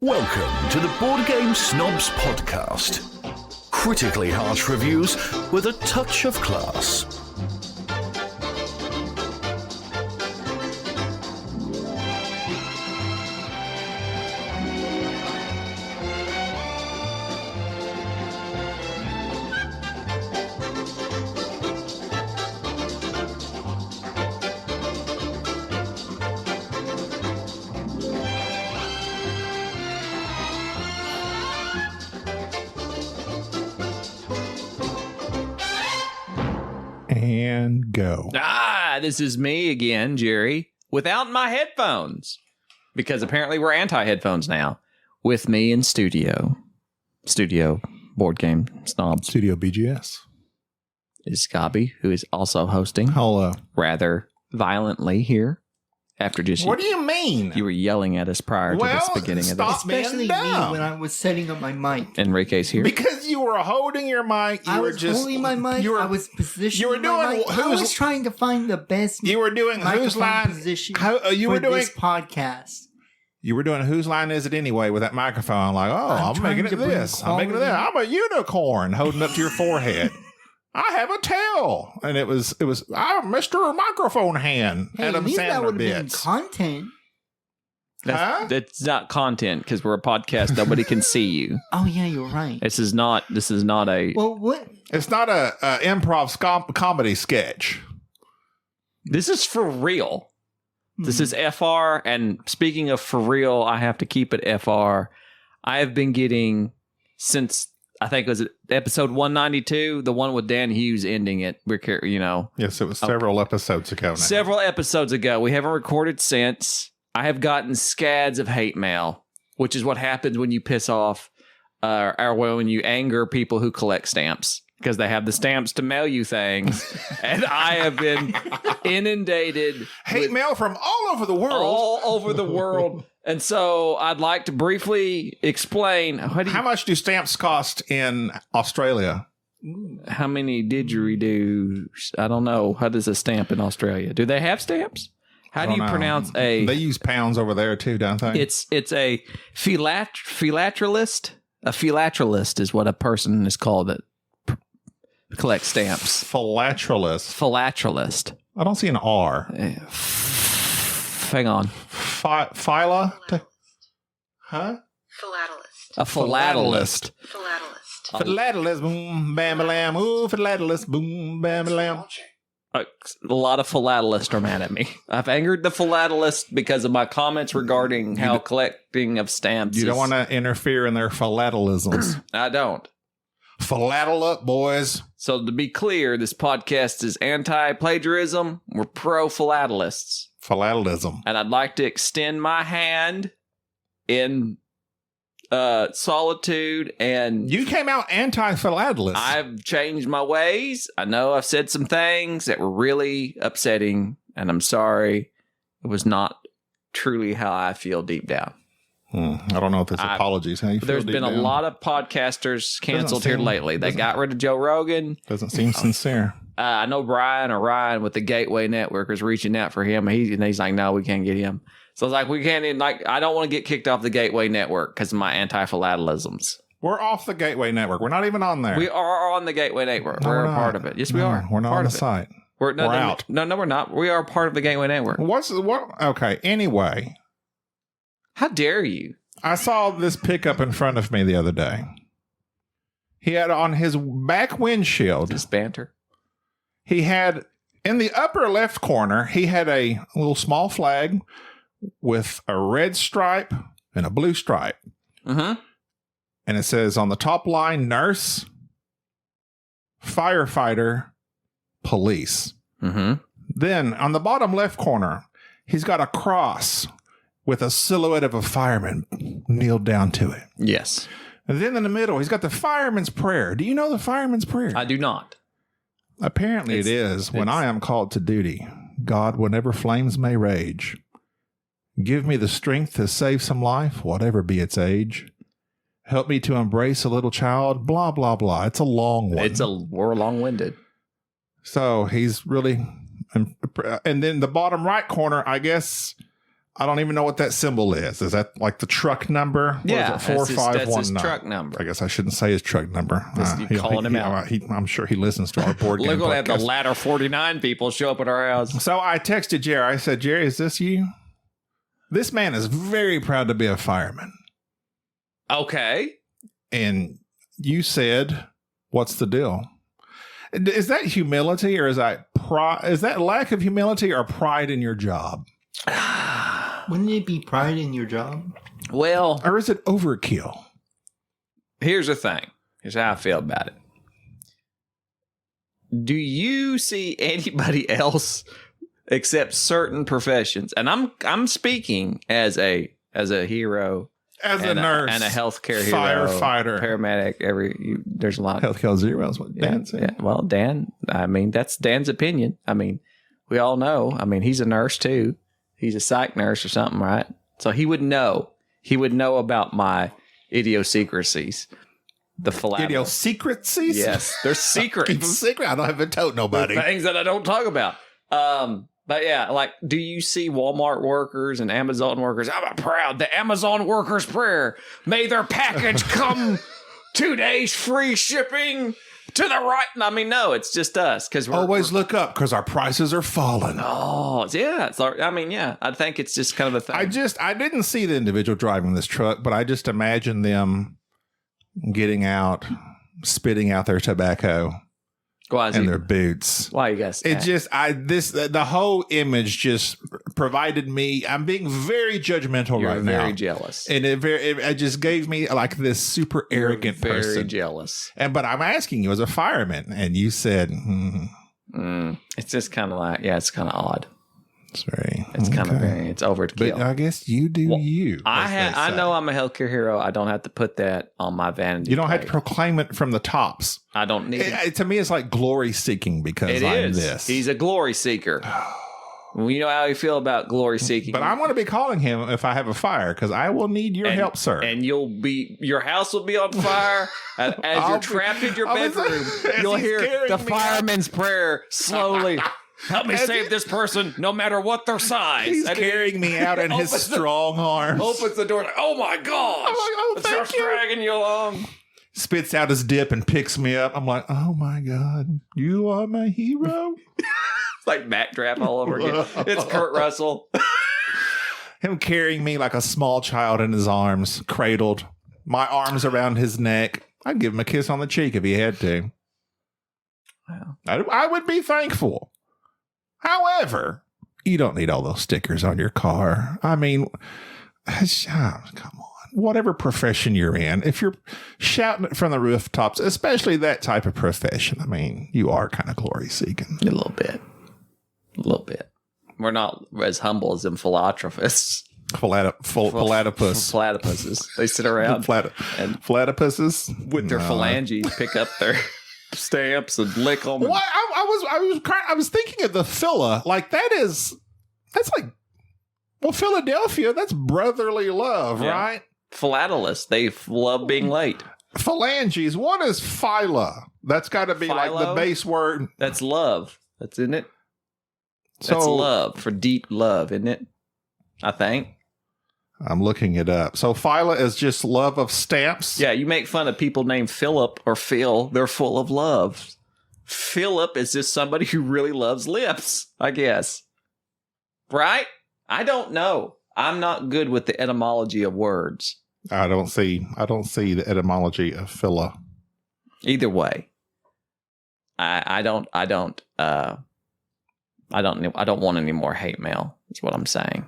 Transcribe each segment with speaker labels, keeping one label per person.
Speaker 1: Welcome to the Board Game Snobs podcast. Critically harsh reviews with a touch of class.
Speaker 2: And go.
Speaker 3: This is me again, Jerry, without my headphones. Because apparently we're anti-headphones now. With me in studio. Studio Board Game Snobs.
Speaker 2: Studio BGS.
Speaker 3: Is Gabi, who is also hosting.
Speaker 2: Hello.
Speaker 3: Rather violently here. After just...
Speaker 2: What do you mean?
Speaker 3: You were yelling at us prior to this beginning of this.
Speaker 4: Especially me when I was setting up my mic.
Speaker 3: Enrique's here.
Speaker 2: Because you were holding your mic.
Speaker 4: I was holding my mic. I was positioning my mic. I was trying to find the best
Speaker 2: You were doing whose line
Speaker 4: position
Speaker 2: you
Speaker 4: for
Speaker 2: were doing
Speaker 4: this podcast.
Speaker 2: You were doing whose line is it anyway with that microphone? Like, I'm making it this. I'm making it that. I'm a unicorn holding up to your forehead. I have a tail, and it was. I'm Mr. Microphone Hand.
Speaker 4: Hey,
Speaker 2: Adam
Speaker 4: at least that
Speaker 2: Sandler
Speaker 4: would have been
Speaker 2: bits.
Speaker 4: content.
Speaker 3: That's not content because we're a podcast. Nobody can see you.
Speaker 4: Oh yeah, you're right.
Speaker 3: This is not a.
Speaker 4: Well, what?
Speaker 2: It's not a improv comedy sketch.
Speaker 3: This is for real. This is FR. And speaking of for real, I have to keep it FR. I have been getting since. I think it was episode 192, the one with Dan Hughes ending it.
Speaker 2: Yes, it was several episodes ago now.
Speaker 3: Several episodes ago. We haven't recorded since. I have gotten scads of hate mail, which is what happens when you piss off when you anger people who collect stamps because they have the stamps to mail you things. And I have been inundated.
Speaker 2: Hate mail from all over the world.
Speaker 3: All over the world. And so I'd like to briefly explain.
Speaker 2: How much do stamps cost in Australia?
Speaker 3: How many didgeridoo? I don't know. How does a stamp in Australia? Do they have stamps? How do you pronounce a...
Speaker 2: They use pounds over there too, don't they?
Speaker 3: It's a philatelist. A philatelist is what a person is called that collects stamps. Philatelist.
Speaker 2: I don't see an R.
Speaker 3: Hang on.
Speaker 2: Phila? Huh?
Speaker 5: Philatelist.
Speaker 3: A philatelist.
Speaker 5: Philatelist.
Speaker 2: Philatelist, boom, bam, bam. Ooh, philatelist, boom, bam, bam.
Speaker 3: A lot of philatelists are mad at me. I've angered the philatelist because of my comments regarding how collecting of stamps
Speaker 2: You don't want to interfere in their philatelisms.
Speaker 3: I don't.
Speaker 2: Philatel up, boys.
Speaker 3: So to be clear, this podcast is anti-plagiarism. We're pro-philatelists.
Speaker 2: Philatelism.
Speaker 3: And I'd like to extend my hand in solitude. And
Speaker 2: you came out anti-philatelist.
Speaker 3: I've changed my ways. I know I've said some things that were really upsetting, and I'm sorry. It was not truly how I feel deep down.
Speaker 2: I don't know if it's apologies. How you feel
Speaker 3: There's been a lot of podcasters canceled here lately. They got rid of Joe Rogan.
Speaker 2: Doesn't seem sincere.
Speaker 3: I know Ryan with the Gateway Network is reaching out for him. And he's like, no, we can't get him. So it's like, we can't even, I don't want to get kicked off the Gateway Network because of my anti-philatelisms.
Speaker 2: We're off the Gateway Network. We're not even on there.
Speaker 3: We are on the Gateway Network. We're a part of it. Yes, we are.
Speaker 2: We're not on the site.
Speaker 3: We're out. No, we're not. We are part of the Gateway Network.
Speaker 2: Okay. Anyway.
Speaker 3: How dare you?
Speaker 2: I saw this pickup in front of me the other day. He had on his back windshield.
Speaker 3: This banter.
Speaker 2: He had, in the upper left corner, he had a little small flag with a red stripe and a blue stripe.
Speaker 3: And
Speaker 2: it says on the top line, nurse, firefighter, police. Then on the bottom left corner, he's got a cross with a silhouette of a fireman kneeled down to it.
Speaker 3: Yes.
Speaker 2: And then in the middle, he's got the fireman's prayer. Do you know the fireman's prayer?
Speaker 3: I do not.
Speaker 2: Apparently it is. When I am called to duty, God, whenever flames may rage, give me the strength to save some life, whatever be its age. Help me to embrace a little child, blah, blah, blah. It's a long one.
Speaker 3: We're long-winded.
Speaker 2: So he's really, and then the bottom right corner, I guess I don't even know what that symbol is. Is that like the truck number? What
Speaker 3: Yeah,
Speaker 2: is it? 4519.
Speaker 3: that's his truck number.
Speaker 2: I guess I shouldn't say his truck number.
Speaker 3: You calling him out.
Speaker 2: I'm sure he listens to our board game
Speaker 3: Look at
Speaker 2: podcast.
Speaker 3: the ladder 49 people show up at our house.
Speaker 2: So I texted Jerry. I said, Jerry, is this you? This man is very proud to be a fireman.
Speaker 3: Okay.
Speaker 2: And you said, what's the deal? Is that humility or is that pride? Is that lack of humility or pride in your job?
Speaker 4: Wouldn't it be pride in your job?
Speaker 3: Well,
Speaker 2: or is it overkill?
Speaker 3: Here's the thing. Here's how I feel about it. Do you see anybody else except certain professions? And I'm speaking as a hero,
Speaker 2: as a nurse,
Speaker 3: and a healthcare hero,
Speaker 2: firefighter,
Speaker 3: paramedic. There's a lot.
Speaker 2: Healthcare zeros. What Dan said.
Speaker 3: Yeah. Well, Dan. I mean, that's Dan's opinion. I mean, we all know. I mean, he's a nurse too. He's a psych nurse or something, right? So he would know. He would know about my idiosyncrasies. The philatelist.
Speaker 2: Idiosyncrasies?
Speaker 3: Yes, they're secrets.
Speaker 2: Keep them secret. I don't have to told nobody.
Speaker 3: The things that I don't talk about. But yeah, like, do you see Walmart workers and Amazon workers? I'm proud. The Amazon workers' prayer. May their package come 2 days free shipping to the right. I mean, no, it's just us because we're
Speaker 2: always look up because our prices are falling.
Speaker 3: Oh, yeah. I mean, yeah. I think it's just kind of a thing.
Speaker 2: I didn't see the individual driving this truck, but I just imagine them getting out, spitting out their tobacco. And their boots.
Speaker 3: Why you guys?
Speaker 2: It just the whole image just provided me. I'm being very judgmental right now.
Speaker 3: Very jealous,
Speaker 2: and it just gave me like this super arrogant person.
Speaker 3: Very jealous.
Speaker 2: But I'm asking you as a fireman, and you said,
Speaker 3: it's just kind of like it's kind of odd.
Speaker 2: It's very.
Speaker 3: It's overkill.
Speaker 2: But I guess you do you.
Speaker 3: I know I'm a healthcare hero. I don't have to put that on my vanity.
Speaker 2: You don't have to proclaim it from the tops.
Speaker 3: I don't need it.
Speaker 2: To me, it's like glory seeking because I'm this.
Speaker 3: He's a glory seeker. You know how you feel about glory seeking.
Speaker 2: But I'm going to be calling him if I have a fire because I will need your help, sir.
Speaker 3: And your house will be on fire. And as you're trapped in your bedroom, you'll hear the fireman's prayer slowly. Help me save this person, no matter what their size.
Speaker 2: He's carrying me out in his strong arms.
Speaker 3: Opens the door. Like, oh my gosh!
Speaker 2: I'm like,
Speaker 3: starts dragging you along.
Speaker 2: Spits out his dip and picks me up. I'm like, oh my god, you are my hero.
Speaker 3: It's like backdraft all over again. It's Kurt Russell.
Speaker 2: Him carrying me like a small child in his arms, cradled. My arms around his neck. I'd give him a kiss on the cheek if he had to. Wow. I would be thankful. However, you don't need all those stickers on your car. I mean, come on. Whatever profession you're in, if you're shouting it from the rooftops, especially that type of profession, I mean, you are kind of glory seeking.
Speaker 3: A little bit. We're not as humble as them philanthropists.
Speaker 2: Platypuses.
Speaker 3: They sit around
Speaker 2: and platypuses
Speaker 3: with their phalanges pick up their stamps and lick them.
Speaker 2: What? I was thinking of the phila. Like that's like, well, Philadelphia. That's brotherly love, right?
Speaker 3: Philatelist. They love being late.
Speaker 2: Phalanges. What is phila? That's got to be like the base word.
Speaker 3: That's love. That's in it. That's love for deep love, isn't it? I think.
Speaker 2: I'm looking it up. So phila is just love of stamps.
Speaker 3: Yeah, you make fun of people named Philip or Phil. They're full of love. Philip is just somebody who really loves lips, I guess. Right? I don't know. I'm not good with the etymology of words.
Speaker 2: I don't see the etymology of phila.
Speaker 3: Either way, I don't want any more hate mail. Is what I'm saying.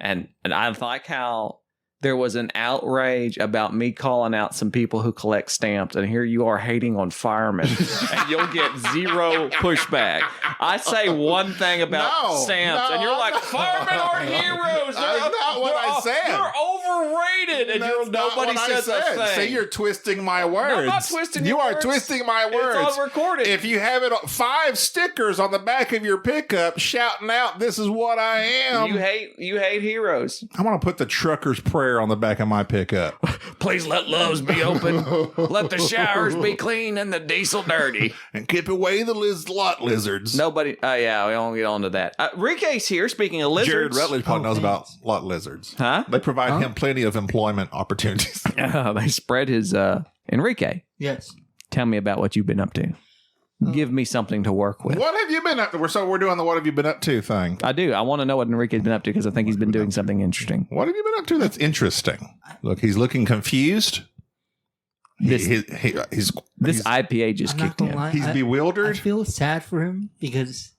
Speaker 3: And I like how there was an outrage about me calling out some people who collect stamps, and here you are hating on firemen, and you'll get zero pushback. I say one thing about stamps, and you're like, firemen are heroes.
Speaker 2: That's not what I said.
Speaker 3: You're overrated, and nobody says a thing.
Speaker 2: See, you're twisting my words.
Speaker 3: No, I'm not twisting your
Speaker 2: words.
Speaker 3: You are
Speaker 2: twisting my words.
Speaker 3: It's on recorded.
Speaker 2: If you have it 5 stickers on the back of your pickup shouting out, "This is what I am."
Speaker 3: You hate heroes.
Speaker 2: I want to put the trucker's prayer on the back of my pickup.
Speaker 3: Please let loves be open. Let the showers be clean and the diesel dirty.
Speaker 2: And keep away the lot lizards.
Speaker 3: Nobody. Yeah, we won't get on to that. Enrique's here. Speaking of lizards.
Speaker 2: Jared Rutledge probably knows about lot lizards.
Speaker 3: Huh?
Speaker 2: They provide him plenty of employment opportunities.
Speaker 3: They spread his Enrique.
Speaker 4: Yes.
Speaker 3: Tell me about what you've been up to. Give me something to work with.
Speaker 2: What have you been up to? So we're doing the what have you been up to thing.
Speaker 3: I do. I want to know what Enrique's been up to because I think he's been doing something interesting.
Speaker 2: What have you been up to that's interesting? Look, he's looking confused.
Speaker 3: This
Speaker 2: He's
Speaker 3: IPA just
Speaker 4: I'm not
Speaker 3: kicked
Speaker 4: gonna
Speaker 3: in.
Speaker 4: lie.
Speaker 2: He's
Speaker 4: I
Speaker 2: bewildered.
Speaker 4: feel sad for him because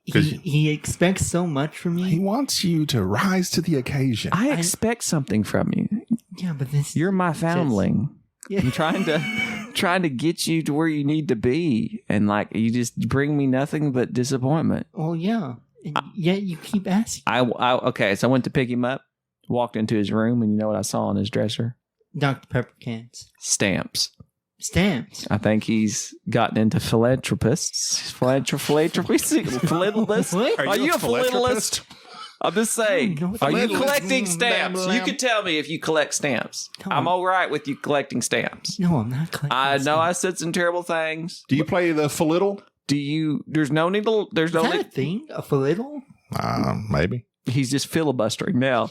Speaker 4: he expects so much from
Speaker 2: He
Speaker 4: me.
Speaker 2: wants you to rise to the occasion.
Speaker 3: I expect something from you.
Speaker 4: Yeah, but this
Speaker 3: You're my foundling.
Speaker 4: Yeah.
Speaker 3: I'm trying to get you to where you need to be, and like you just bring me nothing but disappointment.
Speaker 4: Well, yeah. And yet you keep asking.
Speaker 3: Okay, so I went to pick him up, walked into his room, and you know what I saw on his dresser?
Speaker 4: Dr. Pepper cans.
Speaker 3: Stamps.
Speaker 4: Stamps.
Speaker 3: I think he's gotten into philanthropists. Philatelist.
Speaker 4: What?
Speaker 3: Are you a philatelist? I'm just saying.
Speaker 4: No,
Speaker 3: Are you
Speaker 2: philatelists.
Speaker 3: collecting stamps? You can tell me if you collect stamps.
Speaker 4: No.
Speaker 3: I'm all right with you collecting stamps.
Speaker 4: No, I'm not collecting
Speaker 3: I know
Speaker 4: stamps.
Speaker 3: I said some terrible things.
Speaker 2: Do you play the philittle?
Speaker 3: Do you? There's no need to. There's
Speaker 4: Is
Speaker 3: no
Speaker 4: that a
Speaker 3: need.
Speaker 4: thing? A philittle?
Speaker 2: Maybe.
Speaker 3: He's just filibustering now.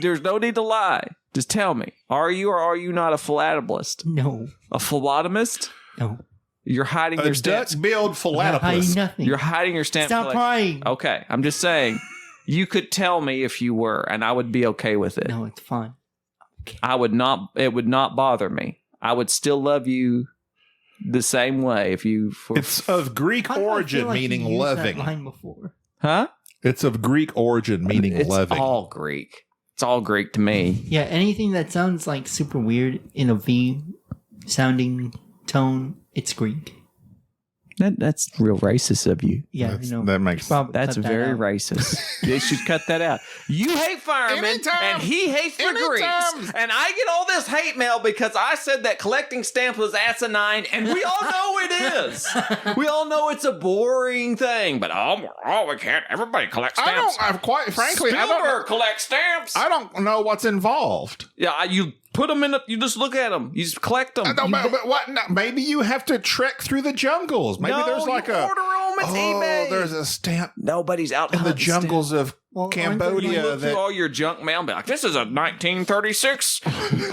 Speaker 3: There's no need to lie. Just tell me. Are you or are you not a philatelist?
Speaker 4: No.
Speaker 3: A phlebotomist?
Speaker 4: No.
Speaker 3: You're hiding
Speaker 2: A
Speaker 3: your stamps.
Speaker 2: duck-billed
Speaker 4: I'm not
Speaker 2: philatelist.
Speaker 4: hiding nothing.
Speaker 3: You're hiding your stamp
Speaker 4: Stop
Speaker 3: collection.
Speaker 4: crying.
Speaker 3: Okay, I'm just saying. You could tell me if you were, and I would be okay with it.
Speaker 4: No, it's fine.
Speaker 3: I would not. It would not bother me. I would still love you the same way if you.
Speaker 2: It's of Greek
Speaker 4: Why do I
Speaker 2: origin,
Speaker 4: feel like you
Speaker 2: meaning
Speaker 4: used that
Speaker 2: loving.
Speaker 4: line before?
Speaker 3: Huh?
Speaker 2: It's of Greek origin, meaning
Speaker 3: It's
Speaker 2: loving.
Speaker 3: all Greek. It's all Greek to me.
Speaker 4: Yeah, anything that sounds like super weird in a V sounding tone, it's Greek.
Speaker 3: That's real racist of you.
Speaker 4: Yeah,
Speaker 2: That's-
Speaker 4: you know.
Speaker 2: that makes-
Speaker 4: probably
Speaker 3: That's
Speaker 4: cut that
Speaker 3: very
Speaker 4: out.
Speaker 3: racist. They should cut that out. You hate firemen,
Speaker 2: Anytime.
Speaker 3: and he hates the
Speaker 2: Anytime.
Speaker 3: Greeks. And I get all this hate mail because I said that collecting stamps was asinine, and we all know it is. We all know it's a boring thing, but we can't. Everybody collects stamps.
Speaker 2: quite frankly,
Speaker 3: Spielberg collects stamps.
Speaker 2: I don't know what's involved.
Speaker 3: Yeah, you put them in. You just look at them. You just collect them.
Speaker 2: But what? No, maybe you have to trek through the jungles. Maybe there's like
Speaker 3: you order them. It's eBay.
Speaker 2: there's a stamp
Speaker 3: Nobody's out
Speaker 2: in the
Speaker 3: hunting
Speaker 2: jungles of
Speaker 4: Well,
Speaker 3: You
Speaker 2: Cambodia
Speaker 3: look through
Speaker 2: that
Speaker 3: all your junk mail and be like, this is a 1936.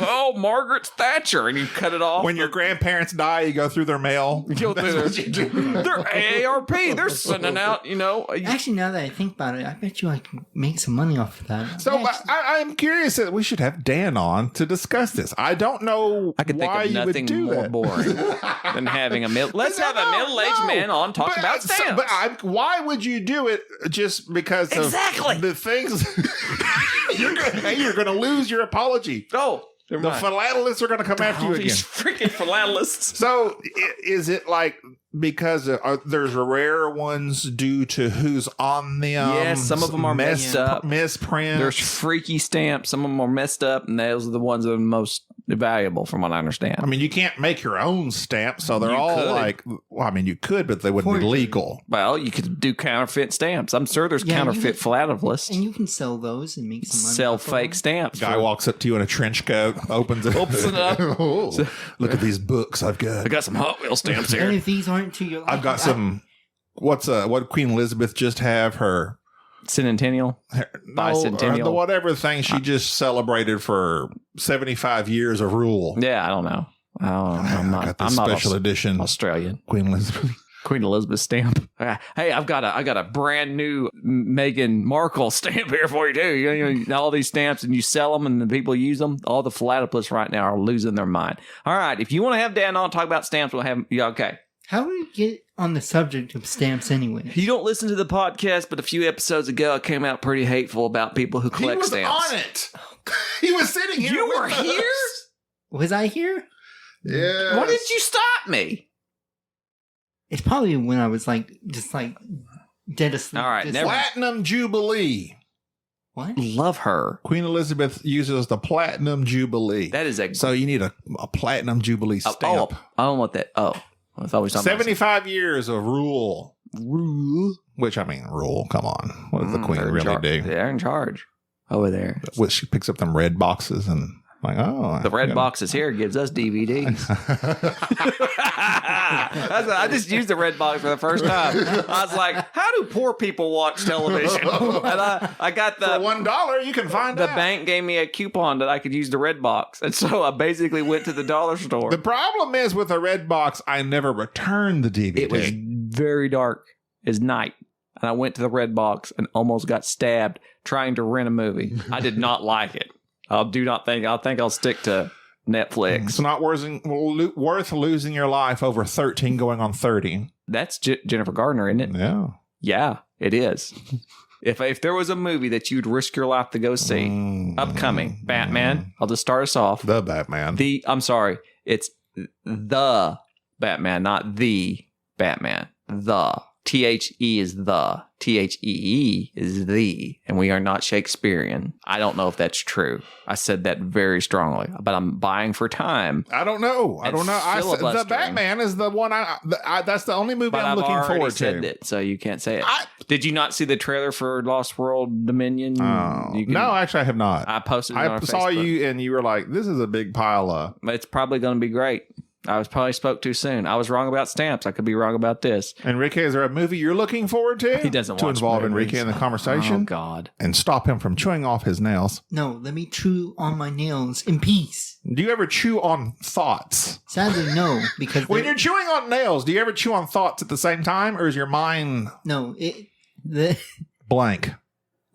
Speaker 3: Oh, Margaret Thatcher. And you cut it off.
Speaker 2: when your grandparents die, you go through their mail.
Speaker 3: You go through
Speaker 2: That's what you do.
Speaker 3: They're AARP. They're sending out,
Speaker 4: Actually, now that I think about it, I bet you I can make some money off of that.
Speaker 2: So
Speaker 4: Yeah,
Speaker 2: I'm curious that we should have Dan on to discuss this. I don't know
Speaker 3: I could think
Speaker 2: why
Speaker 3: of
Speaker 2: you would
Speaker 3: nothing
Speaker 2: do
Speaker 3: more
Speaker 2: that.
Speaker 3: boring than having a Let's have a middle-aged man on talk about stamps.
Speaker 2: Why would you do it just because
Speaker 3: Exactly.
Speaker 2: of the things? you're going to lose your apology.
Speaker 3: Oh,
Speaker 2: The philatelists are going to come after you again.
Speaker 3: These freaking philatelists.
Speaker 2: So is it like because there's rare ones due to who's on them?
Speaker 3: Yes, some of them are messed up.
Speaker 2: Misprints.
Speaker 3: There's freaky stamps. Some of them are messed up, and those are the ones that are the most valuable, from what I understand.
Speaker 2: I mean, you can't make your own stamps, so they're
Speaker 3: You
Speaker 2: all
Speaker 3: could.
Speaker 2: like. Well, I mean, you could, but they wouldn't be
Speaker 4: Forgery.
Speaker 2: legal.
Speaker 3: Well, you could do counterfeit stamps. I'm sure there's
Speaker 4: Yeah,
Speaker 3: counterfeit philatelists.
Speaker 4: and you can sell those and make some money.
Speaker 3: Sell
Speaker 4: off of
Speaker 3: fake
Speaker 4: them.
Speaker 3: stamps.
Speaker 2: Guy
Speaker 3: for-
Speaker 2: walks up to you in a trench coat, opens it,
Speaker 3: Opens it up.
Speaker 2: Oh, look at these books I've got.
Speaker 3: I got some Hot Wheel stamps
Speaker 4: And
Speaker 3: here.
Speaker 4: if these aren't to your
Speaker 2: I've got some. What did Queen Elizabeth just have? Her
Speaker 3: Centennial. Bicentennial.
Speaker 2: the whatever thing she just celebrated for 75 years of rule.
Speaker 3: Yeah, I don't know. I'm
Speaker 2: I got
Speaker 3: not.
Speaker 2: the
Speaker 3: I'm not
Speaker 2: special edition
Speaker 3: Australian.
Speaker 2: Queen Elizabeth.
Speaker 3: Queen Elizabeth stamp. Hey, I got a brand new Meghan Markle stamp here for you too. You know, all these stamps, and you sell them, and the people use them. All the philatelists right now are losing their mind. All right, if you want to have Dan on talk about stamps, we'll have him. Yeah, okay.
Speaker 4: How do we get on the subject of stamps anyway?
Speaker 3: You don't listen to the podcast, but a few episodes ago, I came out pretty hateful about people who
Speaker 2: He
Speaker 3: collect
Speaker 2: was
Speaker 3: stamps.
Speaker 2: on it. He was sitting here.
Speaker 3: You
Speaker 2: with
Speaker 3: were
Speaker 2: us.
Speaker 3: here?
Speaker 4: Was I here?
Speaker 2: Yeah.
Speaker 3: Why did you stop me?
Speaker 4: It's probably when I was just dead asleep.
Speaker 3: All right,
Speaker 4: Just
Speaker 3: never-
Speaker 2: Platinum Jubilee.
Speaker 4: What?
Speaker 3: Love her.
Speaker 2: Queen Elizabeth uses the Platinum Jubilee.
Speaker 3: That is a.
Speaker 2: So you need a Platinum Jubilee stamp.
Speaker 3: I don't want that. Oh, I thought we were talking about
Speaker 2: 75 years of rule.
Speaker 3: rule.
Speaker 2: Which, I mean, rule. Come on. What does the Queen really do?
Speaker 3: They're in charge over there.
Speaker 2: What, she picks up them red boxes and Like, oh.
Speaker 3: The red boxes here gives us DVDs. I just used the red box for the first time. I was like, how do poor people watch television? And I got the...
Speaker 2: For $1, you can find
Speaker 3: the
Speaker 2: out.
Speaker 3: bank gave me a coupon that I could use the red box. And so I basically went to the dollar store.
Speaker 2: The problem is with the red box, I never returned the DVD.
Speaker 3: It was very dark as night. And I went to the red box and almost got stabbed trying to rent a movie. I did not like it. I think I'll stick to Netflix.
Speaker 2: It's not worth losing your life over 13 going on 30.
Speaker 3: That's Jennifer Gardner, isn't it?
Speaker 2: Yeah.
Speaker 3: Yeah, it is. If there was a movie that you'd risk your life to go see, upcoming, Batman, I'll just start us off.
Speaker 2: The Batman.
Speaker 3: I'm sorry, it's the Batman, not the Batman. The. THE is the. THEE is the. And we are not Shakespearean. I don't know if that's true. I said that very strongly, but I'm buying for time.
Speaker 2: I don't know. The Batman is the one that's the only movie I'm looking forward to.
Speaker 3: Said it, so you can't say it. Did you not see the trailer for Lost World Dominion?
Speaker 2: No, actually, I have not.
Speaker 3: I posted it on our
Speaker 2: saw
Speaker 3: Facebook.
Speaker 2: you, and you were like, "This is a big pile of."
Speaker 3: It's probably going to be great. I probably spoke too soon. I was wrong about stamps. I could be wrong about this.
Speaker 2: Enrique, is there a movie you're looking forward to?
Speaker 3: He doesn't
Speaker 2: to
Speaker 3: watch
Speaker 2: involve
Speaker 3: movies.
Speaker 2: Enrique in the conversation.
Speaker 3: Oh God!
Speaker 2: And stop him from chewing off his nails.
Speaker 4: No, let me chew on my nails in peace.
Speaker 2: Do you ever chew on thoughts?
Speaker 4: Sadly, no, because
Speaker 2: When you're chewing on nails, do you ever chew on thoughts at the same time, or is your mind blank?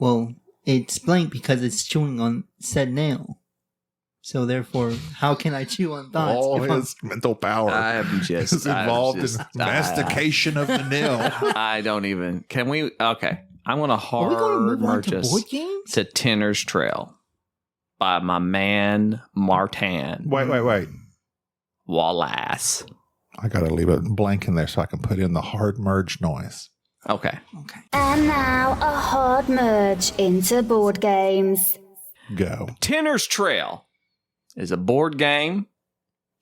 Speaker 4: Well, it's blank because it's chewing on said nail. So therefore, how can I chew on thoughts?
Speaker 2: All his mental power is involved in mastication of the nail.
Speaker 3: I don't even. Can we? Okay. I'm going to hard merge us to Tenner's Trail by my man Martin.
Speaker 2: Wait.
Speaker 3: Wallace.
Speaker 2: I got to leave it blank in there so I can put in the hard merge noise.
Speaker 3: Okay.
Speaker 6: And now a hard merge into board games.
Speaker 2: Go.
Speaker 3: Tenner's Trail is a board game.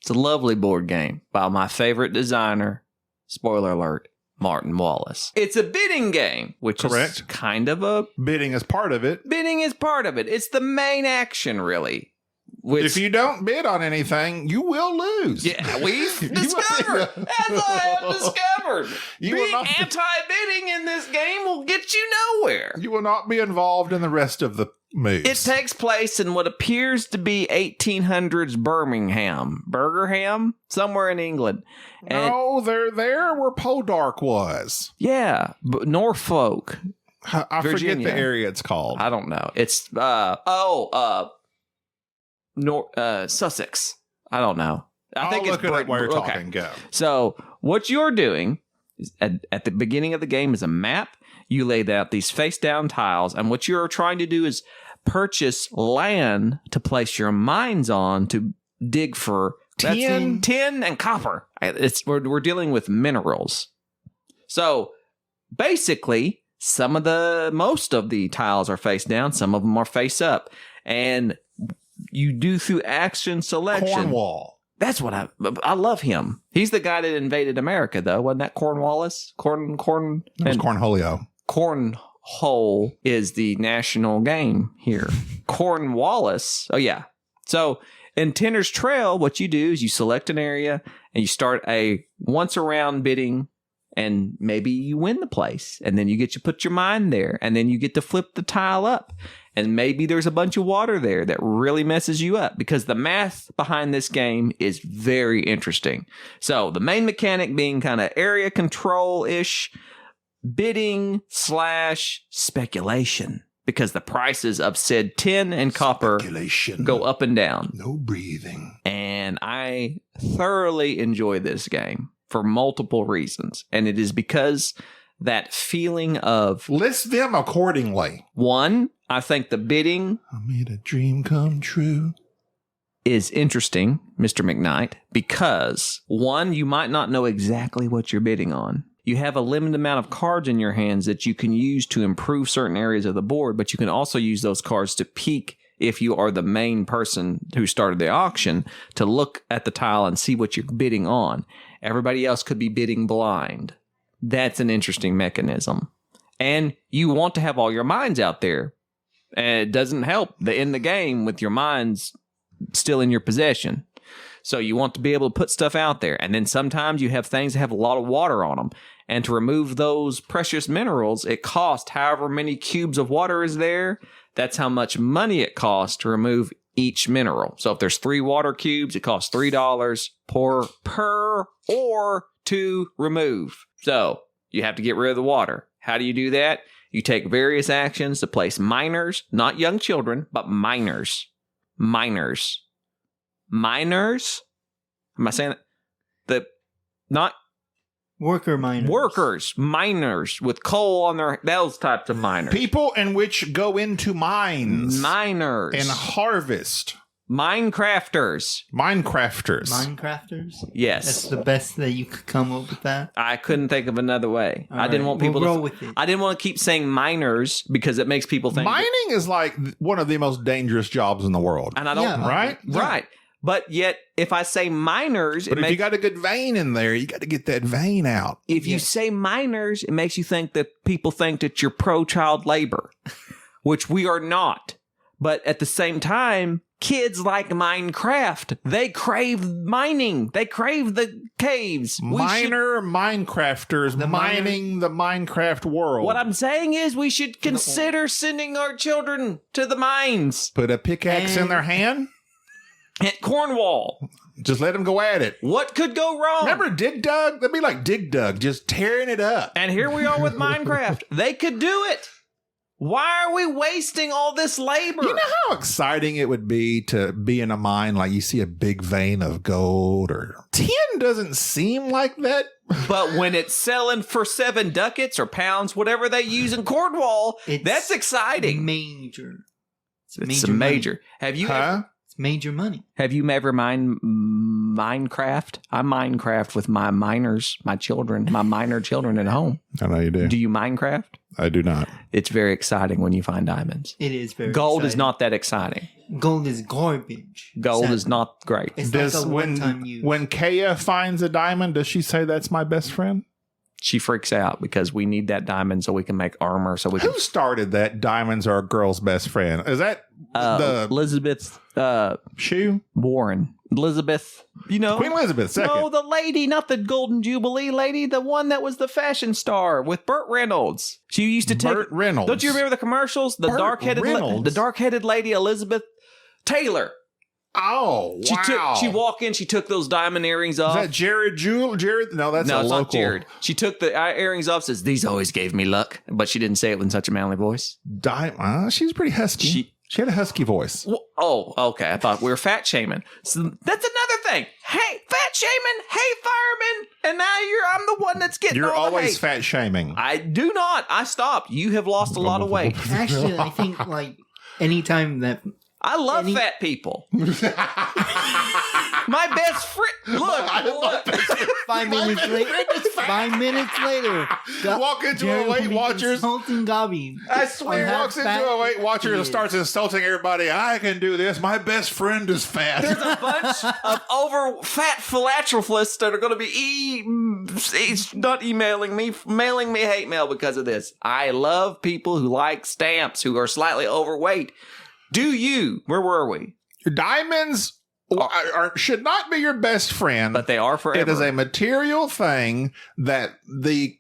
Speaker 3: It's a lovely board game by my favorite designer, spoiler alert, Martin Wallace. It's a bidding game, which is kind of a...
Speaker 2: Bidding is part of it.
Speaker 3: Bidding is part of it. It's the main action, really.
Speaker 2: If you don't bid on anything, you will lose.
Speaker 3: Yeah, we've discovered, as I have discovered, being anti-bidding in this game will get you nowhere.
Speaker 2: You will not be involved in the rest of the moves.
Speaker 3: It takes place in what appears to be 1800s Birmingham, somewhere in England.
Speaker 2: No, they're there where Podark was.
Speaker 3: Yeah, but Norfolk.
Speaker 2: I forget the area it's called.
Speaker 3: I don't know. It's Sussex. I don't know. I think
Speaker 2: look
Speaker 3: it's
Speaker 2: it up while you're talking. Go.
Speaker 3: So what you're doing is at the beginning of the game is a map. You laid out these face down tiles, and what you're trying to do is purchase land to place your mines on to dig for tin and copper. We're dealing with minerals. So basically, most of the tiles are face down, some of them are face up, and you do through action selection.
Speaker 2: Cornwall.
Speaker 3: That's what I love him. He's the guy that invaded America, though. Wasn't that Cornwallis?
Speaker 2: It was Cornholio.
Speaker 3: Cornhole is the national game here. Cornwallis. Oh, yeah. So in Tenner's Trail, what you do is you select an area and you start a once around bidding, and maybe you win the place, and then you get to put your mine there, and then you get to flip the tile up, and maybe there's a bunch of water there that really messes you up, because the math behind this game is very interesting. So the main mechanic being kind of area control-ish, bidding / speculation, because the prices of said tin and copper go up and down.
Speaker 2: No breathing.
Speaker 3: And I thoroughly enjoy this game for multiple reasons. And it is because that feeling of...
Speaker 2: List them accordingly.
Speaker 3: One, I think the bidding...
Speaker 2: I made a dream come true.
Speaker 3: ...is interesting, Mr. McKnight, because one, you might not know exactly what you're bidding on. You have a limited amount of cards in your hands that you can use to improve certain areas of the board, but you can also use those cards to peek if you are the main person who started the auction, to look at the tile and see what you're bidding on. Everybody else could be bidding blind. That's an interesting mechanism. And you want to have all your mines out there. And it doesn't help to end the game with your mines still in your possession. So you want to be able to put stuff out there. And then sometimes you have things that have a lot of water on them. And to remove those precious minerals, it costs however many cubes of water is there. That's how much money it costs to remove each mineral. So if there's 3 water cubes, it costs $3 per or to remove. So you have to get rid of the water. How do you do that? You take various actions to place minors, not young children, but minors. Minors. Minors? Am I saying that? Not
Speaker 4: Worker miners.
Speaker 3: workers, miners with coal on their, those types of miners.
Speaker 2: People in which go into mines
Speaker 3: Miners.
Speaker 2: and harvest.
Speaker 3: Minecrafters.
Speaker 2: Minecrafters.
Speaker 4: Minecrafters?
Speaker 3: Yes.
Speaker 4: That's the best that you could come up with that?
Speaker 3: I couldn't think of another way.
Speaker 4: All
Speaker 3: I didn't
Speaker 4: right,
Speaker 3: want people
Speaker 4: we'll
Speaker 3: to.
Speaker 4: roll with it.
Speaker 3: I didn't want to keep saying miners because it makes people think.
Speaker 2: Mining is like one of the most dangerous jobs in the world.
Speaker 3: And I don't.
Speaker 4: Yeah.
Speaker 2: Right?
Speaker 3: Right. But yet, if I say miners,
Speaker 2: But
Speaker 3: it
Speaker 2: if you
Speaker 3: makes.
Speaker 2: got a good vein in there, you got to get that vein out.
Speaker 3: If you say minors, it makes you think that people think that you're pro child labor, which we are not. But at the same time, kids like Minecraft. They crave mining. They crave the caves.
Speaker 2: Minecrafters mining the Minecraft world.
Speaker 3: What I'm saying is we should consider sending our children to the mines
Speaker 2: Put a pickaxe in their hand.
Speaker 3: at Cornwall.
Speaker 2: Just let them go at it.
Speaker 3: What could go wrong?
Speaker 2: Remember Dig Dug? That'd be like Dig Dug, just tearing it up.
Speaker 3: And here we are with Minecraft. They could do it. Why are we wasting all this labor?
Speaker 2: You know how exciting it would be to be in a mine, like you see a big vein of gold or tin doesn't seem like that.
Speaker 3: But when it's selling for 7 ducats or pounds, whatever they use in Cornwall, that's exciting.
Speaker 4: Major.
Speaker 3: It's a major.
Speaker 4: Money.
Speaker 3: Have you
Speaker 4: It's major money.
Speaker 3: Have you ever Minecraft? I Minecraft with my minors, my children, my minor children at home.
Speaker 2: I know you do.
Speaker 3: Do you Minecraft?
Speaker 2: I do not.
Speaker 3: It's very exciting when you find diamonds.
Speaker 4: It is very
Speaker 3: Gold is
Speaker 4: exciting.
Speaker 3: not that exciting.
Speaker 4: Gold is garbage.
Speaker 3: Gold
Speaker 4: Sadly.
Speaker 3: is not great.
Speaker 4: It's
Speaker 2: Does
Speaker 4: like a one-time use.
Speaker 2: when Kaya finds a diamond, does she say that's my best friend?
Speaker 3: She freaks out because we need that diamond so we can make armor. So we can.
Speaker 2: Who started that? Diamonds are a girl's best friend. Is that the
Speaker 3: Elizabeth
Speaker 2: shoe?
Speaker 3: Warren. Elizabeth, you know.
Speaker 2: Queen Elizabeth II.
Speaker 3: No, the lady, not the Golden Jubilee lady, the one that was the fashion star with Burt Reynolds. She used to take.
Speaker 2: Burt Reynolds.
Speaker 3: Don't you remember the commercials? The
Speaker 2: Burt
Speaker 3: dark-headed,
Speaker 2: Reynolds?
Speaker 3: the dark-headed lady Elizabeth Taylor.
Speaker 2: Oh, wow.
Speaker 3: She walked in. She took those diamond earrings off.
Speaker 2: Is that Jared Jewel? Jared? No, that's
Speaker 3: No,
Speaker 2: a
Speaker 3: it's
Speaker 2: local.
Speaker 3: not Jared. She took the earrings off. Says these always gave me luck, but she didn't say it in such a manly voice.
Speaker 2: She was pretty husky. She had a husky voice.
Speaker 3: Oh, okay. I thought we were fat shaming. So that's another thing. Hey, fat shaming. Hey, fireman. And now I'm the one that's getting
Speaker 2: You're
Speaker 3: all the
Speaker 2: always
Speaker 3: hate.
Speaker 2: fat shaming.
Speaker 3: I do not. I stopped. You have lost a lot of weight.
Speaker 4: Actually, I think like anytime that
Speaker 3: I love fat people. My best friend. Look.
Speaker 4: 5 minutes later, 5 minutes later,
Speaker 2: Walk into
Speaker 4: Jared
Speaker 2: a Weight
Speaker 4: will be
Speaker 2: Watchers.
Speaker 4: insulting Gobby.
Speaker 2: I swear,
Speaker 4: on how
Speaker 2: walks into
Speaker 4: fat
Speaker 2: a Weight Watcher
Speaker 4: he
Speaker 2: and
Speaker 4: is.
Speaker 2: starts insulting everybody. I can do this. My best friend is fat.
Speaker 3: There's a bunch of fat philatelists that are going to be not emailing me, mailing me hate mail because of this. I love people who like stamps, who are slightly overweight. Do you? Where were we?
Speaker 2: Diamonds should not be your best friend,
Speaker 3: But they are forever.
Speaker 2: it is a material thing that the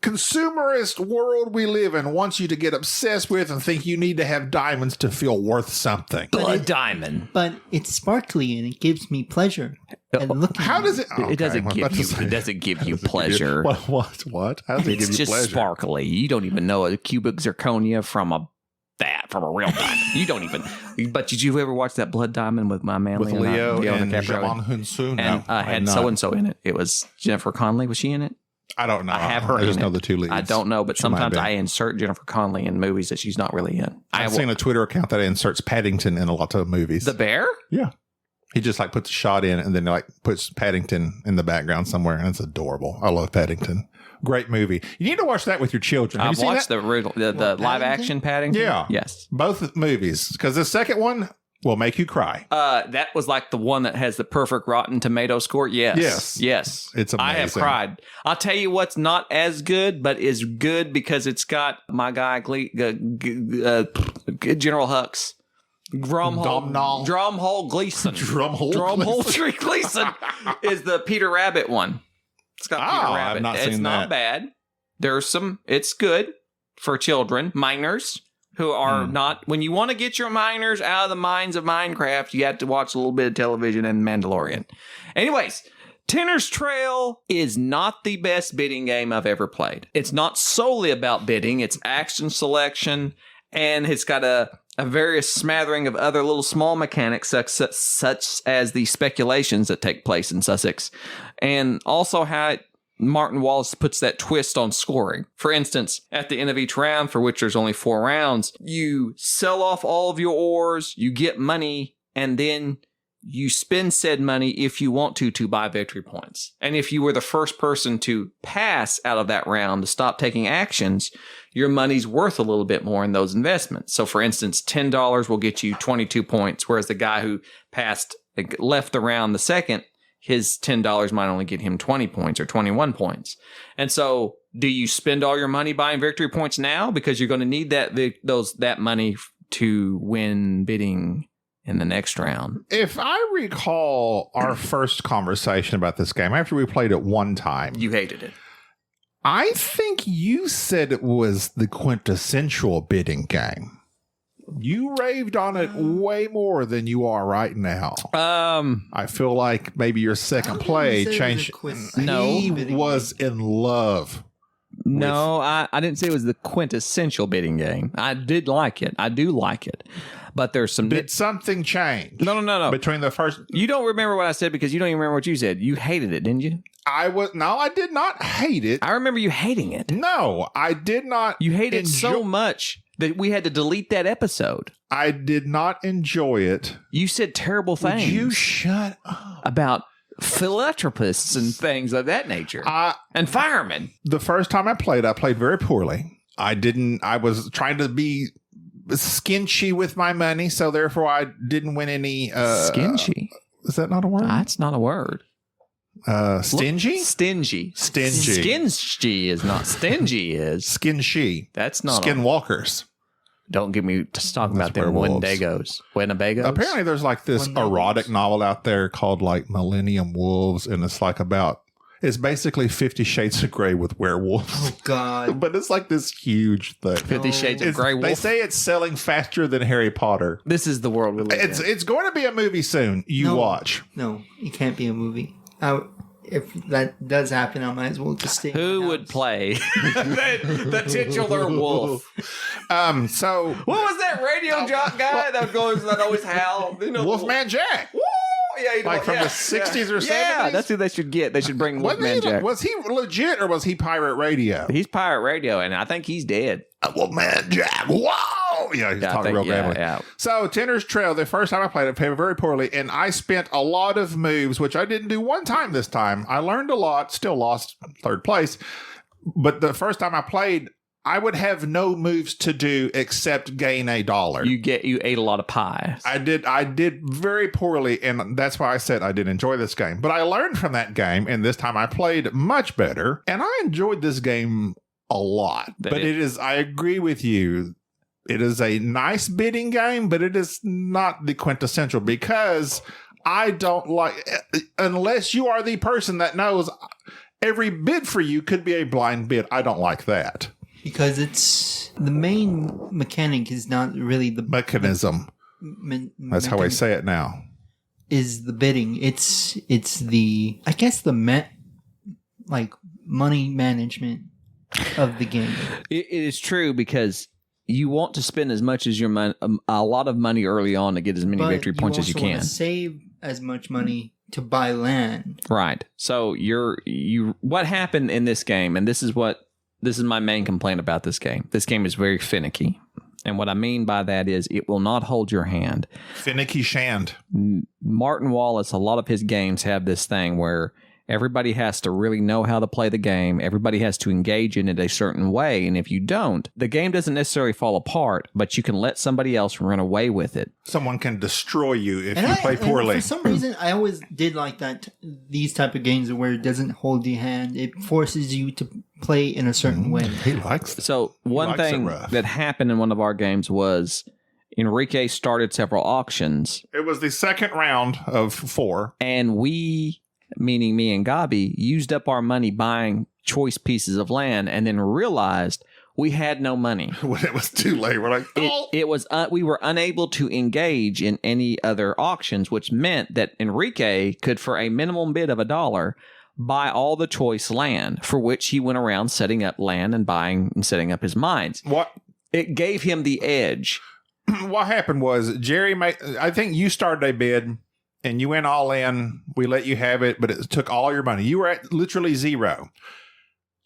Speaker 2: consumerist world we live in wants you to get obsessed with and think you need to have diamonds to feel worth something.
Speaker 3: blood diamond.
Speaker 4: But it's sparkly and it gives me pleasure. And looking
Speaker 2: How
Speaker 4: at
Speaker 2: does it?
Speaker 3: It doesn't give you. It doesn't give you pleasure.
Speaker 2: What? How does it
Speaker 3: It's
Speaker 2: give you
Speaker 3: just
Speaker 2: pleasure?
Speaker 3: sparkly. You don't even know a cubic zirconia from a real diamond. You don't even. But did you ever watch that Blood Diamond with my man
Speaker 2: With Leo and
Speaker 3: DiCaprio?
Speaker 2: Jamon Hunsoon?
Speaker 3: And had so and so in it. It was Jennifer Connelly. Was she in it?
Speaker 2: I don't know.
Speaker 3: I have her
Speaker 2: I just
Speaker 3: in
Speaker 2: know
Speaker 3: it.
Speaker 2: the two leads.
Speaker 3: I don't know, but
Speaker 2: She might
Speaker 3: sometimes
Speaker 2: be.
Speaker 3: I insert Jennifer Connelly in movies that she's not really in.
Speaker 2: I've seen a Twitter account that inserts Paddington in a lot of movies.
Speaker 3: The bear.
Speaker 2: Yeah. He just like puts a shot in and then like puts Paddington in the background somewhere, and it's adorable. I love Paddington. Great movie. You need to watch that with your children. Have
Speaker 3: I've
Speaker 2: you seen
Speaker 3: watched
Speaker 2: that?
Speaker 3: the live action Paddington.
Speaker 2: Yeah.
Speaker 3: Yes.
Speaker 2: Both movies, because the second one will make you cry.
Speaker 3: That was like the one that has the perfect Rotten Tomato score. Yes. Yes.
Speaker 2: It's
Speaker 3: I have
Speaker 2: amazing.
Speaker 3: cried. I'll tell you what's not as good, but is good because it's got my guy, General Hux. Drumhole Gleason.
Speaker 2: Drumhole
Speaker 3: Tree Gleason is the Peter Rabbit one. It's got Peter Rabbit.
Speaker 2: I've not
Speaker 3: it's
Speaker 2: seen
Speaker 3: not
Speaker 2: that.
Speaker 3: bad. It's good for children, minors who are not. When you want to get your minors out of the minds of Minecraft, you have to watch a little bit of television and Mandalorian. Anyways, Tinner's Trail is not the best bidding game I've ever played. It's not solely about bidding. It's action selection, and it's got a various smattering of other little small mechanics such as the speculations that take place in Sussex, and also how Martin Wallace puts that twist on scoring. For instance, at the end of each round, for which there's only 4 rounds, you sell off all of your ores, you get money, and then you spend said money if you want to buy victory points. And if you were the first person to pass out of that round to stop taking actions, your money's worth a little bit more in those investments. So for instance, $10 will get you 22 points, whereas the guy who left the round the second, his $10 might only get him 20 points or 21 points. And so do you spend all your money buying victory points now? Because you're going to need that money to win bidding in the next round.
Speaker 2: If I recall our first conversation about this game, after we played it one time,
Speaker 3: You hated it.
Speaker 2: I think you said it was the quintessential bidding game. You raved on it way more than you are right now. I feel like maybe your second play changed. He was in love.
Speaker 3: No, I didn't say it was the quintessential bidding game. I did like it. I do like it. But there's some...
Speaker 2: Did something change?
Speaker 3: No.
Speaker 2: Between the first...
Speaker 3: You don't remember what I said because you don't even remember what you said. You hated it, didn't you?
Speaker 2: I did not hate it.
Speaker 3: I remember you hating it.
Speaker 2: No, I did not.
Speaker 3: You hated it so much that we had to delete that episode.
Speaker 2: I did not enjoy it.
Speaker 3: You said terrible things.
Speaker 2: Would you shut up?
Speaker 3: About philanthropists and things of that nature. And firemen.
Speaker 2: The first time I played very poorly. I was trying to be skinchy with my money, so therefore I didn't win any.
Speaker 3: Skinchy?
Speaker 2: Is that not a word?
Speaker 3: That's not a word.
Speaker 2: Stingy?
Speaker 3: Stingy.
Speaker 2: Stingy.
Speaker 3: Skingy is not. Stingy is.
Speaker 2: Skinchy.
Speaker 3: That's not.
Speaker 2: Skinwalkers.
Speaker 3: Don't get me to talk about them Wendagos. Winnebagos.
Speaker 2: Apparently there's like this erotic novel out there called like Millennium Wolves, and it's basically 50 Shades of Grey with werewolves.
Speaker 4: Oh, God.
Speaker 2: But it's like this huge thing.
Speaker 3: 50 Shades of Grey wolf.
Speaker 2: They say it's selling faster than Harry Potter.
Speaker 3: This is the world we live in.
Speaker 2: It's going to be a movie soon. Watch.
Speaker 4: No, it can't be a movie. If that does happen, I might as well just stay.
Speaker 3: Who would play the titular wolf?
Speaker 2: So
Speaker 3: what was that radio jock guy that always howl?
Speaker 2: Wolfman Jack.
Speaker 3: Woo! Yeah,
Speaker 2: from the 60s or 70s?
Speaker 3: Yeah, that's who they should get. They should bring Wolfman Jack.
Speaker 2: Was he legit or was he pirate radio?
Speaker 3: He's pirate radio, and I think he's dead.
Speaker 2: Wolfman Jack. Whoa! Yeah, he's talking real gravelly. Yeah. So, Tinner's Trail, the first time I played it, played very poorly, and I spent a lot of moves, which I didn't do one time this time. I learned a lot, still lost third place. But the first time I played, I would have no moves to do except gain $1.
Speaker 3: You ate a lot of pies.
Speaker 2: I did very poorly, and that's why I said I didn't enjoy this game. But I learned from that game, and this time I played much better, and I enjoyed this game a lot. I agree with you. It is a nice bidding game, but it is not the quintessential because I don't like, unless you are the person that knows every bid for you could be a blind bid. I don't like that.
Speaker 4: Because it's the main mechanic is not really the
Speaker 2: mechanism. That's how I say it now.
Speaker 4: Is the bidding? It's the money management of the game.
Speaker 3: It is true because you want to spend as much as your money, a lot of money early on to get as many victory points as you can.
Speaker 4: Want to save as much money to buy land.
Speaker 3: Right. So what happened in this game, and this is my main complaint about this game. This game is very finicky. And what I mean by that is it will not hold your hand.
Speaker 2: Finicky shand.
Speaker 3: Martin Wallace, a lot of his games have this thing where everybody has to really know how to play the game. Everybody has to engage in it a certain way. And if you don't, the game doesn't necessarily fall apart, but you can let somebody else run away with it.
Speaker 2: Someone can destroy you if you play poorly.
Speaker 4: For some reason, I always did like that. These type of games where it doesn't hold your hand. It forces you to play in a certain way.
Speaker 2: He likes it.
Speaker 3: So one thing that happened in one of our games was Enrique started several auctions.
Speaker 2: It was the second round of 4.
Speaker 3: And we, meaning me and Gabi, used up our money buying choice pieces of land and then realized we had no money.
Speaker 2: When it was too late, we're like, oh.
Speaker 3: It was we were unable to engage in any other auctions, which meant that Enrique could, for a minimum bid of $1, buy all the choice land, for which he went around setting up land and buying and setting up his mines.
Speaker 2: What?
Speaker 3: It gave him the edge.
Speaker 2: What happened was Jerry I think you started a bid and you went all in. We let you have it, but it took all your money. You were at literally 0.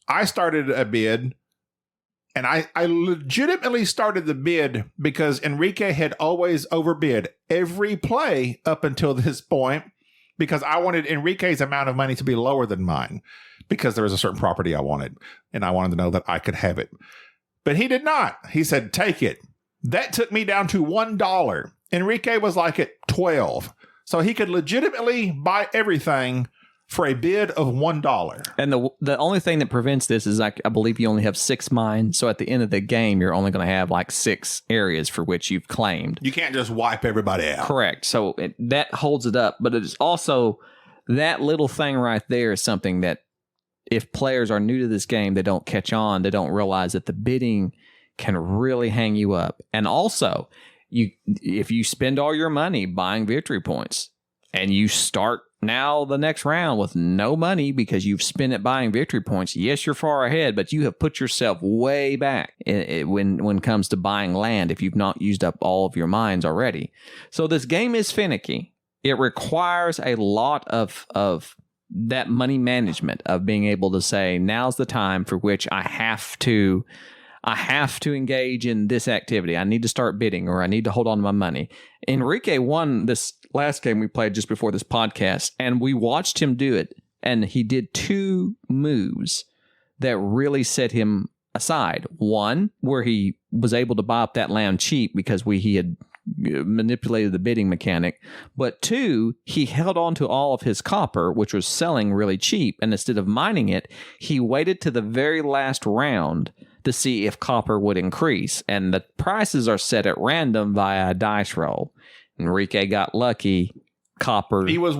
Speaker 2: I started a bid, and I legitimately started the bid because Enrique had always overbid every play up until this point, because I wanted Enrique's amount of money to be lower than mine because there was a certain property I wanted, and I wanted to know that I could have it. But he did not. He said, take it. That took me down to $1. Enrique was like at 12. So he could legitimately buy everything for a bid of $1.
Speaker 3: And the only thing that prevents this is I believe you only have 6 mines. So at the end of the game, you're only going to have like 6 areas for which you've claimed.
Speaker 2: You can't just wipe everybody out.
Speaker 3: Correct. So that holds it up. But it is also that little thing right there is something that if players are new to this game, they don't catch on. They don't realize that the bidding can really hang you up. And also, if you spend all your money buying victory points and you start now the next round with no money because you've spent it buying victory points, yes, you're far ahead, but you have put yourself way back when it comes to buying land if you've not used up all of your mines already. So this game is finicky. It requires a lot of that money management, of being able to say, now's the time for which I have to engage in this activity. I need to start bidding, or I need to hold on to my money. Enrique won this last game we played just before this podcast, and we watched him do it. And he did 2 moves that really set him aside. One, where he was able to buy up that land cheap because he had manipulated the bidding mechanic. But 2, he held on to all of his copper, which was selling really cheap. And instead of mining it, he waited to the very last round to see if copper would increase. And the prices are set at random via a dice roll. Enrique got lucky. Copper.
Speaker 2: He was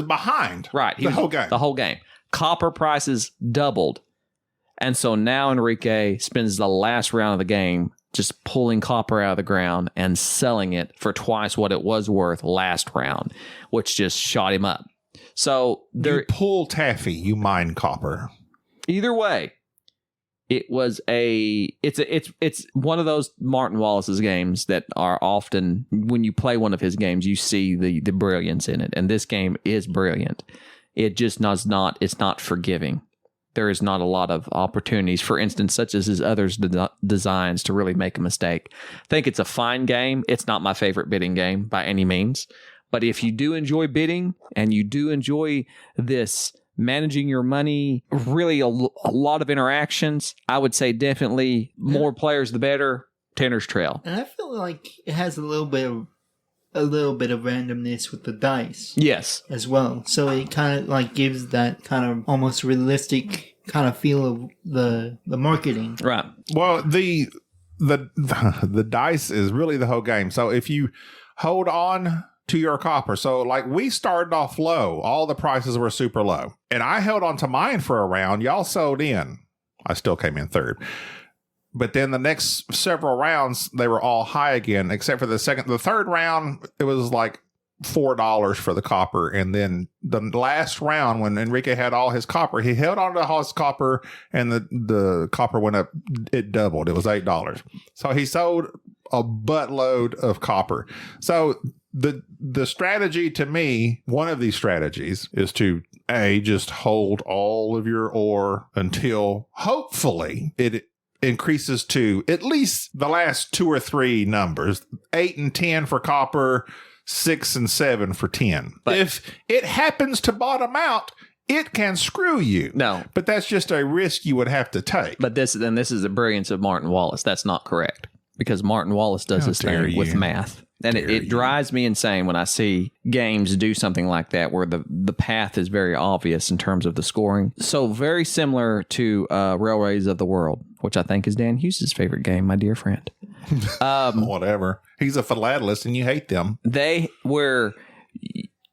Speaker 2: behind.
Speaker 3: Right.
Speaker 2: The whole game.
Speaker 3: Copper prices doubled. And so now Enrique spends the last round of the game just pulling copper out of the ground and selling it for twice what it was worth last round, which just shot him up. So
Speaker 2: you pull taffy, you mine copper.
Speaker 3: Either way, it's one of those Martin Wallace's games that are often, when you play one of his games, you see the brilliance in it. And this game is brilliant. It just it's not forgiving. There is not a lot of opportunities, for instance, such as his other designs, to really make a mistake. I think it's a fine game. It's not my favorite bidding game by any means. But if you do enjoy bidding and you do enjoy this managing your money, really a lot of interactions, I would say definitely more players the better. Tanner's Trail.
Speaker 4: And I feel like it has a little bit of randomness with the dice.
Speaker 3: Yes.
Speaker 4: As well. So it kind of like gives that kind of almost realistic kind of feel of the marketing.
Speaker 3: Right.
Speaker 2: Well, the dice is really the whole game. So if you hold on to your copper, so like we started off low, all the prices were super low, and I held on to mine for a round. Y'all sold in. I still came in third. But then the next several rounds, they were all high again, except for the third round, it was like $4 for the copper. And then the last round, when Enrique had all his copper, he held on to all his copper, and the copper went up. It doubled. It was $8. So he sold a buttload of copper. So the strategy, to me, one of these strategies is to just hold all of your ore until hopefully it increases to at least the last 2 or 3 numbers, 8 and 10 for copper, 6 and 7 for tin. But if it happens to bottom out, it can screw you.
Speaker 3: No.
Speaker 2: But that's just a risk you would have to take.
Speaker 3: But this is the brilliance of Martin Wallace. That's not correct, because Martin Wallace does this thing with math. And it drives me insane when I see games do something like that, where the path is very obvious in terms of the scoring. So very similar to Railways of the World, which I think is Dan Hughes' favorite game, my dear friend.
Speaker 2: Whatever. He's a philatelist and you hate them.
Speaker 3: Where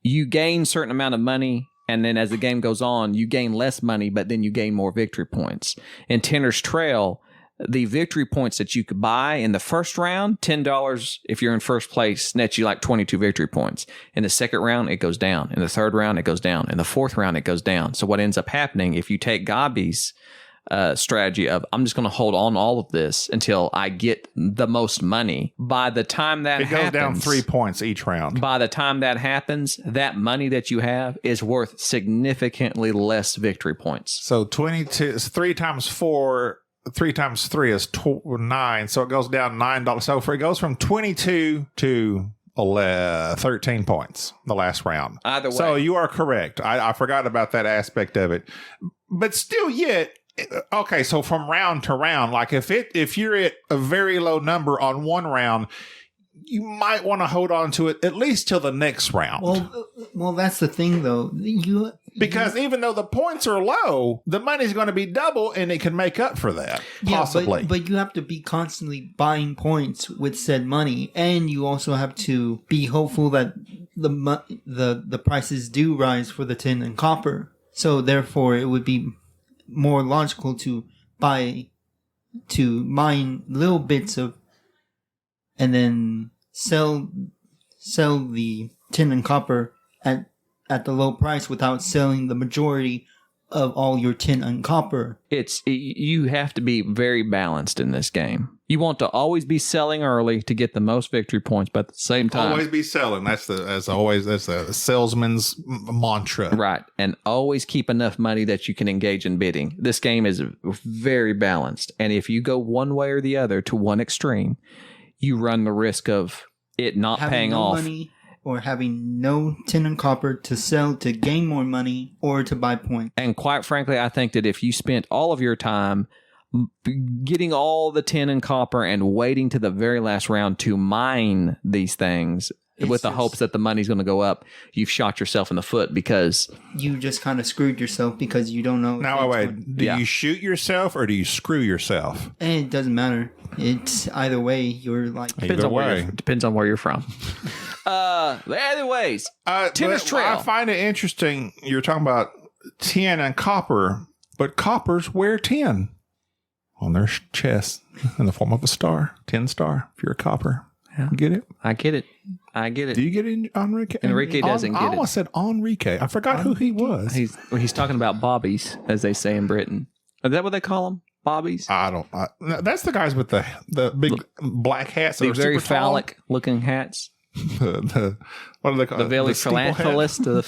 Speaker 3: you gain certain amount of money, and then as the game goes on, you gain less money, but then you gain more victory points. In Tenner's Trail, the victory points that you could buy in the first round, $10 if you're in first place, nets you like 22 victory points. In the second round, it goes down. In the third round, it goes down. In the fourth round, it goes down. So what ends up happening, if you take Gabi's strategy of, I'm just going to hold on all of this until I get the most money, by the time that happens... It goes
Speaker 2: down 3 points each round.
Speaker 3: By the time that happens, that money that you have is worth significantly less victory points.
Speaker 2: So 22, 3 times 4... 3 times 3 is 9, so it goes down $9. So it goes from 22 to 13 points the last round.
Speaker 3: Either way.
Speaker 2: So you are correct. I forgot about that aspect of it. But still yet, okay, so from round to round, like if you're at a very low number on one round, you might want to hold on to it at least till the next round.
Speaker 4: Well, that's the thing, though.
Speaker 2: Because even though the points are low, the money's going to be double, and it can make up for that, possibly.
Speaker 4: But you have to be constantly buying points with said money, and you also have to be hopeful that the prices do rise for the tin and copper. So therefore, it would be more logical to mine little bits of, and then sell the tin and copper at the low price without selling the majority of all your tin and copper.
Speaker 3: You have to be very balanced in this game. You want to always be selling early to get the most victory points, but at the same time,
Speaker 2: always be selling. That's the salesman's mantra,
Speaker 3: right? And always keep enough money that you can engage in bidding. This game is very balanced, and if you go one way or the other to one extreme, you run the risk of it not paying off.
Speaker 4: Money, or having no tin and copper to sell to gain more money or to buy points.
Speaker 3: And quite frankly, I think that if you spent all of your time getting all the tin and copper and waiting to the very last round to mine these things with the hopes that the money's going to go up, you've shot yourself in the foot, because
Speaker 4: you just kind of screwed yourself because you don't know.
Speaker 2: Now, wait, do you shoot yourself or do you screw yourself?
Speaker 4: And it doesn't matter. It's either way. You're like,
Speaker 3: depends on where you're from. Anyways, Tenner's Trail.
Speaker 2: I find it interesting. You're talking about tin and copper, but coppers wear tin on their chest in the form of a star, tin star. If you're a copper, get it?
Speaker 3: I get it.
Speaker 2: Do you get it, Enrique?
Speaker 3: Enrique doesn't get it.
Speaker 2: I almost said Enrique. I forgot who he was.
Speaker 3: He's talking about bobbies, as they say in Britain. Is that what they call them? Bobbies?
Speaker 2: No, that's the guys with the big black hats.
Speaker 3: The very phallic looking hats.
Speaker 2: What are they called?
Speaker 3: The very philatelist, the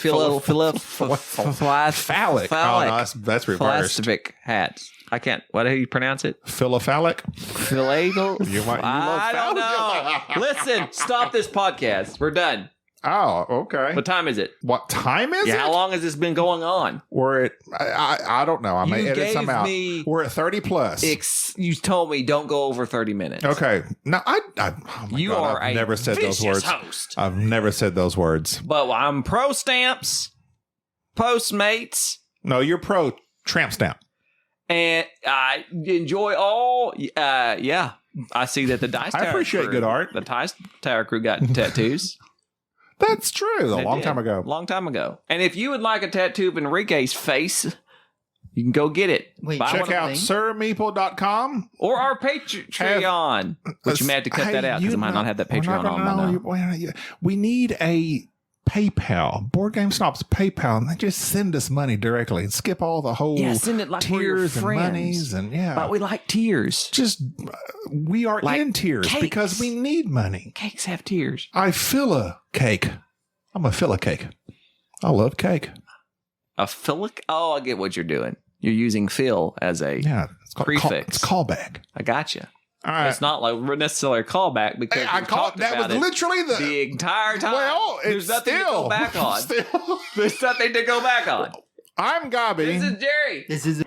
Speaker 2: phallic. Oh, no, that's reversed.
Speaker 3: Philastic hats. I can't. What do you pronounce it?
Speaker 2: Philophalic?
Speaker 3: I don't know. Listen, stop this podcast. We're done.
Speaker 2: Oh, okay.
Speaker 3: What time is it?
Speaker 2: What time is it?
Speaker 3: How long has this been going on?
Speaker 2: We're at, I don't know. I may edit some out. We're at 30 plus.
Speaker 3: You told me don't go over 30 minutes.
Speaker 2: Okay. No,
Speaker 3: I've
Speaker 2: never said those words.
Speaker 3: Host.
Speaker 2: I've never said those words.
Speaker 3: But I'm pro stamps, Postmates.
Speaker 2: No, you're pro tramp stamp.
Speaker 3: And I enjoy all. I see that the Dice Tower.
Speaker 2: I appreciate good art.
Speaker 3: The Dice Tower crew got tattoos.
Speaker 2: That's true. A long time ago. And if you would like a tattoo of Enrique's face, you can go get it. Check out sirmeeple.com.
Speaker 3: Or our Patreon. Which you may have to cut that out because I might not have that Patreon on by now.
Speaker 2: We need a PayPal, Board Game Snobs PayPal, and they just send us money directly and skip all the whole
Speaker 3: send it like
Speaker 2: tiers and monies and
Speaker 3: But we like tiers.
Speaker 2: Just we are like in tiers cakes. Because we need money.
Speaker 3: Cakes have tiers.
Speaker 2: I fill a cake. I'm a fill a cake. I love cake.
Speaker 3: A fill? Oh, I get what you're doing. You're using fill as a prefix.
Speaker 2: It's callback.
Speaker 3: I gotcha.
Speaker 2: All right.
Speaker 3: It's not like necessarily a callback because
Speaker 2: I talked about it
Speaker 3: literally the entire time.
Speaker 2: Well,
Speaker 3: there's nothing to go back on. There's nothing to go back on.
Speaker 2: I'm Gabi.
Speaker 3: This is Jerry.
Speaker 4: This is.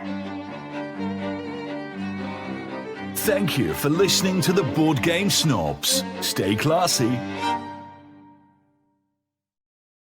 Speaker 1: Thank you for listening to the Board Game Snobs. Stay classy.